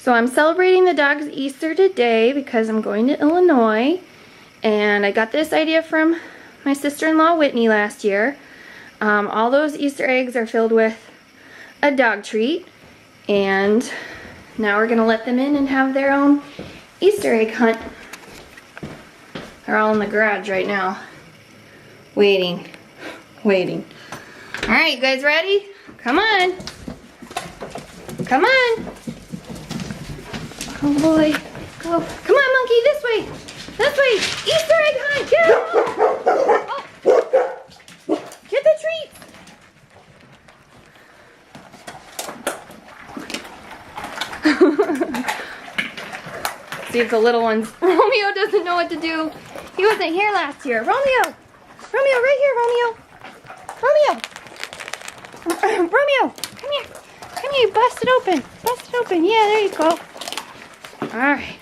So I'm celebrating the dog's Easter today because I'm going to Illinois. And I got this idea from my sister-in-law Whitney last year. All those Easter eggs are filled with a dog treat. And now we're going to let them in and have their own Easter egg hunt. They're all in the garage right now. Waiting. Alright, you guys ready? Come on. Come on. Oh boy. Go. Come on, monkey, this way. This way. Easter egg hunt. Get him. Oh. Get the treat. See if the little ones. Romeo doesn't know what to do. He wasn't here last year. Romeo, right here, Romeo. Romeo, come here. You bust it open. Yeah, there you go. All right.